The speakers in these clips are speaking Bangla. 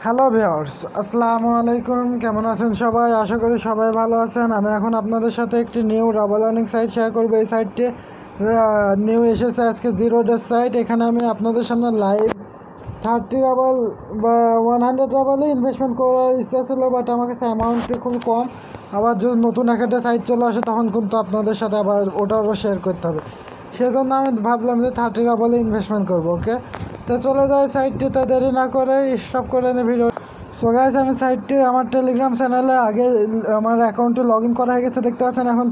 হ্যালো ভিউয়ার্স, আসসালামু আলাইকুম। কেমন আছেন সবাই? আশা করি সবাই ভালো আছেন। আমি এখন আপনাদের সাথে একটি নিউ রাবাল আর্নিং সাইট শেয়ার করবো। এই সাইটটি নিউ এসেছে আজকে 0 ডেজ সাইট। এখানে আমি আপনাদের সামনে লাইভ 30 রাবাল বা 100 রাবালে ইনভেস্টমেন্ট করার ইচ্ছা ছিল, বাট আমার কাছে অ্যামাউন্টটি খুব কম। আবার যদি নতুন একটা সাইট চলে আসে তখন কিন্তু আপনাদের সাথে আবার ওটারও শেয়ার করতে হবে। সেজন্য আমি ভাবলাম যে 30 রাবালে ইনভেস্টমেন্ট করবো। ওকে, তো চলে যায় সাইটটিতে, দেরি না করে স্টপ করে নিই ভিডিও। সো গাইস, আমি সাইটটি আমার টেলিগ্রাম চ্যানেলে আগে আমার অ্যাকাউন্টে লগ ইন করা হয়ে গেছে, দেখতে পাচ্ছেন। এখন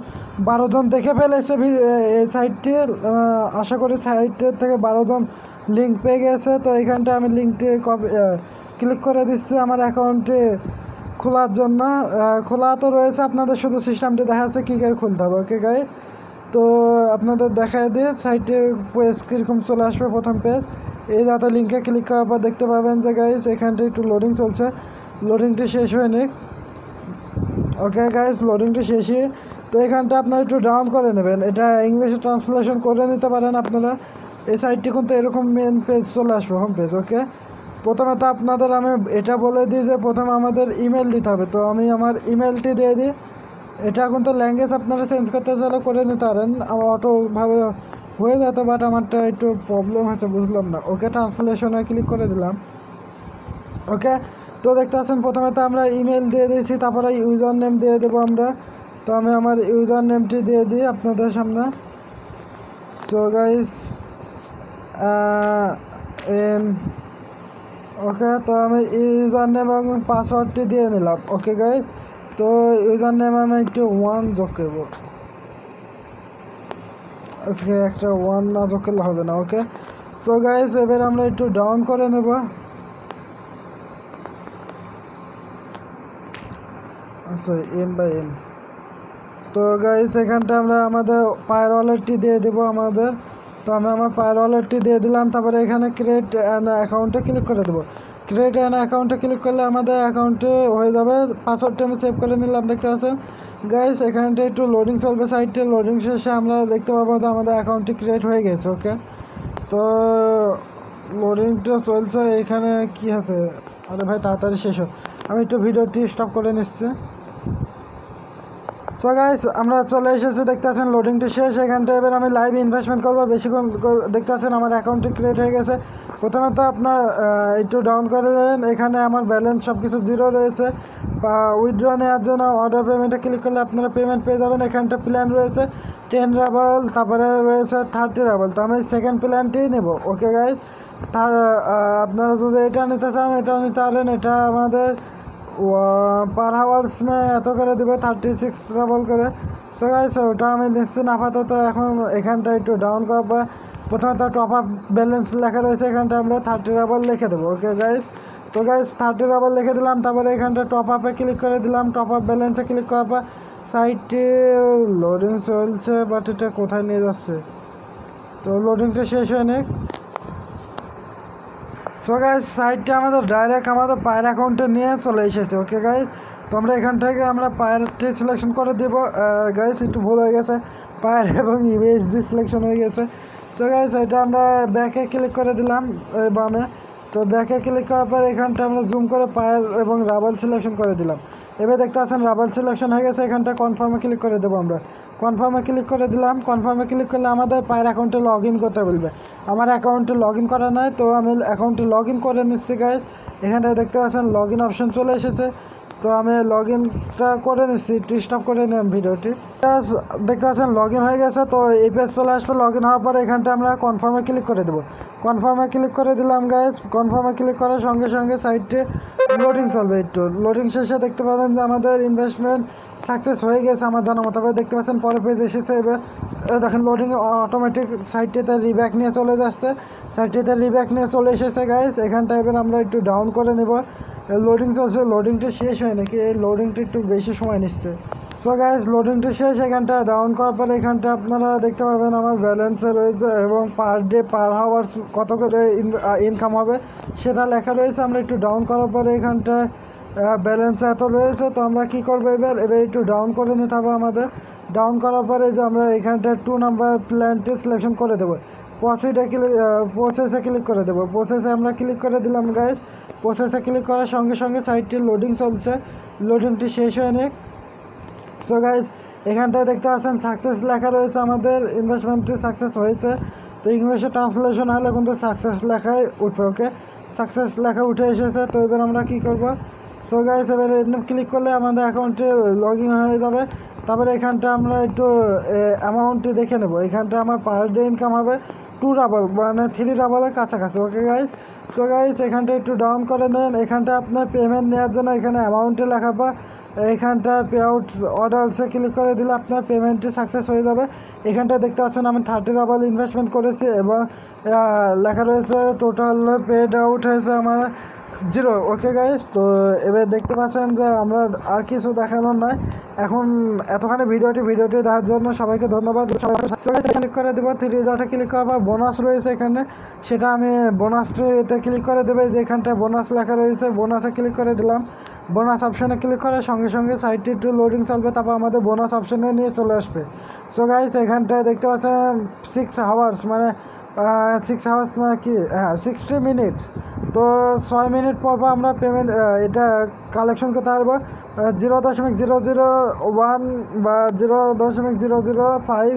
12 জন দেখে ফেলেছে এই সাইটটি। আশা করি সাইটের থেকে 12 জন লিঙ্ক পেয়ে গেছে। তো এইখানটা আমি লিঙ্কটি ক্লিক করে দিচ্ছি আমার অ্যাকাউন্টে খোলার জন্য। খোলা তো রয়েছে, আপনাদের শুধু সিস্টেমটি দেখা যাচ্ছে কী করে খুলতে হবে। ওকে গাইস, তো আপনাদের দেখায় দিয়ে সাইটে পেজ কীরকম চলে আসবে। প্রথম পেজ এই যাতে লিঙ্কে ক্লিক করার পর দেখতে পাবেন যে গাইস এখানটা একটু লোডিং চলছে, লোডিংটি শেষ হয়নি। ওকে গাইস, লোডিংটি শেষই। তো এখানটা আপনারা একটু ডাউন করে নেবেন, এটা ইংলিশে ট্রান্সলেশন করে নিতে পারেন আপনারা। এই সাইটটি কিন্তু এরকম মেন পেজ চলে আসবে, হোম পেজ। ওকে, প্রথমে তো আপনাদের আমি এটা বলে দিই যে প্রথমে আমাদের ইমেল দিতে হবে। তো আমি আমার ইমেলটি দিয়ে দিই। এটা কিন্তু ল্যাঙ্গুয়েজ আপনারা চেঞ্জ করতে চাইলে করে নিতে পারেন, আমার অটোভাবে হয়ে যেত, বাট আমারটা একটু প্রবলেম হয়েছে, বুঝলাম না। ওকে, ট্রান্সলেশনে ক্লিক করে দিলাম। ওকে, তো দেখতে পাচ্ছেন প্রথমে তো আমরা ইমেল দিয়ে দিয়েছি, তারপরে ইউজার নেম দিয়ে দেবো আমরা। তো আমি আমার ইউজার নেমটি দিয়ে দিই আপনাদের সামনে। সো গাইস, ওকে, তো আমি ইউজার নেম এবং পাসওয়ার্ডটি দিয়ে নিলাম। ওকে গাইস, তো ইউজার নেম আমি একটু 1 যোগ করবো, আজকে একটা 1 না যোগ করলে হবে না। ওকে, তো গাইস এবার আমরা একটু ডাউন করে নেব। আচ্ছা, M/M। তো গাইস এখানটা আমরা আমাদের পায়ের ওয়ালেটটি দিয়ে দেবো আমাদের। তো আমি আমার পায়ের ওয়ালেটটি দিয়ে দিলাম। তারপরে এখানে ক্রিয়েট অ্যান অ্যাকাউন্টে ক্লিক করে দেবো। ক্রিয়েট অ্যান অ্যাকাউন্টে ক্লিক করলে আমাদের অ্যাকাউন্টে হয়ে যাবে। পাসওয়ার্ডটা আমি সেভ করে নিলাম, দেখতে পাচ্ছেন গাইস। এখানটা একটু লোডিং চলবে, সাইটে লোডিং শেষে আমরা দেখতে পাবো যে আমাদের অ্যাকাউন্টটি ক্রিয়েট হয়ে গেছে। ওকে, তো লোডিংটা চলছে। এখানে কি আছে? আরে ভাই তাড়াতাড়ি শেষ হোক, আমি একটু ভিডিওটি স্টপ করে নিচ্ছি। সো গাইস, আমরা চলে এসেছি, দেখতে পাচ্ছেন লোডিংটি শেষ। এখানটা এবার আমি লাইভ ইনভেস্টমেন্ট করবো বেশিক্ষণ। দেখতে পাচ্ছেন আমার অ্যাকাউন্টটি ক্রিয়েট হয়ে গেছে। প্রথমে তো আপনার একটু ডাউন করে দেবেন। এখানে আমার ব্যালেন্স সব কিছু 0 রয়েছে। বা উইথড্র নেওয়ার জন্য অর্ডার পেমেন্টে ক্লিক করলে আপনারা পেমেন্ট পেয়ে যাবেন। এখানটা প্ল্যান রয়েছে 10 রাবাল, তারপরে রয়েছে 30 রাবাল। তো আমি সেকেন্ড প্ল্যানটিই নেব। ওকে গাইস, আপনারা যদি এটা নিতে চান এটাও নিতে পারেন। এটা আমাদের পার আওয়ার্স এত করে দেবে, 36 রাবল করে। সো গাইস ওটা আমি নিচ্ছি না আপাতত। এখন এখানটা একটু ডাউন করার পর প্রথমে তো টপ আপ ব্যালেন্স লেখা রয়েছে, এখানটা আমরা 30 রাবল লিখে দেবো। ওকে গাইস, তো গাইস 30 রাবল লিখে দিলাম। তারপরে এখানটা টপ আপে ক্লিক করে দিলাম। টপ আপ ব্যালেন্সে ক্লিক করার পর সাইটটি লোডিং চলছে, বাট এটা কোথায় নিয়ে যাচ্ছে? তো লোডিংটা শেষ হয়নি। সো গাইস সাইটটা আমাদের ডাইরেক্ট আমাদের পায়ের অ্যাকাউন্টে নিয়ে চলে এসেছে। ওকে গাইস, তো আমরা এখান থেকে আমরা পায়েরটি সিলেকশন করে দেব। গাইস একটু ভুল হয়ে গেছে, পায়ের এবং ইউএসডি সিলেকশন হয়ে গেছে। সো গাইস এটা আমরা ব্যাকে ক্লিক করে দিলাম বামে। তো ব্যাকে ক্লিক করার পর এখানটা আমরা জুম করে পায়ের এবং রাবাল সিলেকশন করে দিলাম। এবার দেখতে পাচ্ছেন রাবাল সিলেকশন হয়ে গেছে। এখানটা কনফার্মে ক্লিক করে দেবো আমরা। কনফার্মে ক্লিক করে দিলাম। কনফার্মে ক্লিক করলে আমাদের পায়ের অ্যাকাউন্টে লগ ইন করতে বলবে। আমার অ্যাকাউন্টে লগ ইন করা নয়, তো আমি অ্যাকাউন্টে লগ ইন করে নিচ্ছি গাইস। এখানটা দেখতে পাচ্ছেন লগ ইন অপশন চলে এসেছে। তো আমি লগ ইনটা করে নিচ্ছি, একটু স্টপ করে নিলাম ভিডিওটি। দেখতে পাচ্ছেন লগ ইন হয়ে গেছে। তো এই পেজ চলে আসবে। লগ ইন হওয়ার পরে এখানটা আমরা কনফার্মে ক্লিক করে দেবো। কনফার্মে ক্লিক করে দিলাম গাইস। কনফার্মে ক্লিক করার সঙ্গে সঙ্গে সাইটে লোডিং চলবে। একটু লোডিং শেষে দেখতে পাবেন যে আমাদের ইনভেস্টমেন্ট সাকসেস হয়ে গেছে আমার জানা মতো। দেখতে পাচ্ছেন পরের পেজ এসেছে। এবার দেখেন লোডিং অটোমেটিক সাইটটিতে রিব্যাক নিয়ে চলে যাচ্ছে। সাইটটিতে রিব্যাক নিয়ে চলে এসেছে গাইস। এখানটা এবার আমরা একটু ডাউন করে নেব। লোডিং চলছে, লোডিংটা শেষ হয় নাকি? এই লোডিংটা একটু বেশি সময় নিচ্ছে। সো গাইস লোডিংটা শেষ। এখানটা ডাউন করার পরে এখানটা আপনারা দেখতে পাবেন আমার ব্যালেন্সে রয়েছে এবং পার ডে পার আওয়ার্স কত করে ইনকাম হবে সেটা লেখা রয়েছে। আমরা একটু ডাউন করার পরে এখানটা ব্যালেন্স এত রয়েছে। তো আমরা কী করবো, এবার একটু ডাউন করে নিতে হবে আমাদের। ডাউন করার পরে যে আমরা এখানটা 2 নাম্বার প্ল্যানটি সিলেকশন করে দেবো। প্রসেসে ক্লিক করে দেবো। প্রসেসে আমরা ক্লিক করে দিলাম গাইস। প্রসেসে ক্লিক করার সঙ্গে সঙ্গে সাইটটি লোডিং চলছে, লোডিংটি শেষ হয়ে নিক। সো গাইস এখানটায় দেখতে পাচ্ছেন সাকসেস লেখা রয়েছে, আমাদের ইনভেস্টমেন্টটি সাকসেস হয়েছে। তো ইংলিশে ট্রান্সলেশন হলে কিন্তু সাকসেস লেখাই উঠবে। ওকে, সাকসেস লেখা উঠে এসেছে। তো এবার আমরা কী করব? সো গাইস এবার ক্লিক করলে আমাদের অ্যাকাউন্টে লগ ইন হয়ে যাবে। তারপরে এখানটা আমরা একটু অ্যামাউন্টটি দেখে নেব। এখানটা আমার পার ডে ইনকাম হবে 2 ডাবল, মানে 3 ডাবলের কাছাকাছি। ওকে গাইস, সো গাইস এখানটা একটু ডাউন করে নেন। এখানটা আপনার পেমেন্ট নেওয়ার জন্য এখানে অ্যামাউন্টে লেখা বা এখানটা পে আউট অর্ডারসে ক্লিক করে দিলে আপনার পেমেন্টটি সাকসেস হয়ে যাবে। এখানটা দেখতে পাচ্ছেন আমি 30 ডাবল ইনভেস্টমেন্ট করেছি এবং লেখা রয়েছে টোটাল পেড আউট হয়েছে আমার 0। ওকে গাইস, তো এবার দেখতে পাচ্ছেন যে আমরা আর কিছু দেখানোর নয় এখন। এতখানি ভিডিওটি দেখার জন্য সবাইকে ধন্যবাদ। ক্লিক করে দেবো, 3 ডটে ক্লিক করবো, বোনাস রয়েছে এখানে, সেটা আমি বোনাসটিতে ক্লিক করে দেবে। যেখানটা বোনাস লেখা রয়েছে বোনাসে ক্লিক করে দিলাম। বোনাস অপশানে ক্লিক করার সঙ্গে সঙ্গে সাইটটি একটু লোডিং চলবে, তারপর আমাদের বোনাস অপশানে নিয়ে চলে আসবে। সো গাইস এখানটায় দেখতে পাচ্ছেন 6 আওয়ার্স, মানে 6 আওয়ার্স না কি, হ্যাঁ 60 মিনিটস। তো 6 মিনিট পর আমরা পেমেন্ট এটা কালেকশন করতে পারবো 0.001 বা 0.005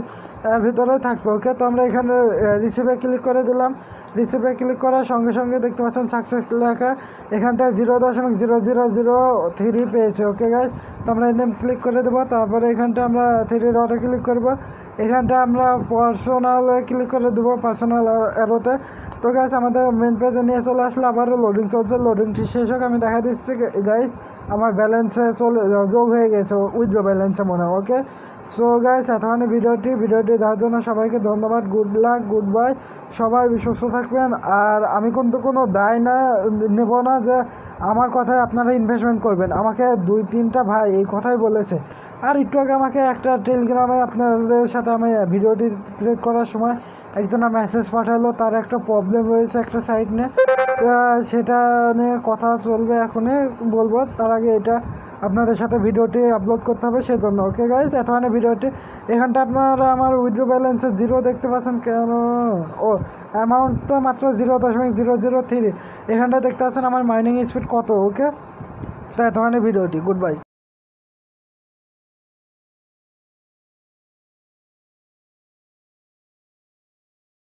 এর ভিতরে থাকবে। ওকে, তো আমরা এখানে রিসিভে ক্লিক করে দিলাম। রিসিভে ক্লিক করার সঙ্গে সঙ্গে দেখতে পাচ্ছেন সাকসেস লেখা, এখানটায় 0.0003 পেয়েছে। ওকে গাইস, তো আমরা এনে ক্লিক করে দেবো। তারপরে এখানটা আমরা 3 ডটে ক্লিক করব। এখানটা আমরা পার্সোনালে ক্লিক করে দেবো, পার্সোনাল অ্যারোতে। তো গাইস আমাদের মেন পেজে নিয়ে চলে আসলে আবারও লোডিং চলছে। লোডিংটি শেষ হোক, আমি দেখা দিচ্ছি গাইস আমার ব্যালেন্সে যোগ হয়ে গেছে, উইথড্র ব্যালেন্সে মনে হয়। ওকে, সো গাইস এতখানি ভিডিওটি দেখার জন্য সবাইকে ধন্যবাদ। গুড লাক, গুড বাই, সবাই সুস্থ থাকবেন। আর আমি কিন্তু কোনো দায় নেব না যে আমার কথায় আপনারা ইনভেস্টমেন্ট করবেন। আমাকে 2-3টা ভাই এই কথাই বলেছে। আর একটু আগে আমাকে একটা টেলিগ্রামে আপনাদের সাথে আমি ভিডিওটি ক্রিয়েট করার সময় একজনা মেসেজ পাঠালো, তার একটা প্রবলেম রয়েছে একটা সাইট নিয়ে, সেটা নিয়ে কথা চলবে, এখনই বলবো। তার আগে এটা আপনাদের সাথে ভিডিওটি আপলোড করতে হবে, সেজন্য। ওকে গাইস এতখানি ভিডিওটি। এখানটা আপনারা আমার উইথড্র ব্যালেন্সে 0 দেখতে পাচ্ছেন কেন? ও অ্যামাউন্ট তো মাত্র 0.003। এখানটা দেখতে পাচ্ছেন আমার মাইনিং স্পিড কত। ওকে, তো এতখানি ভিডিওটি, গুড বাই।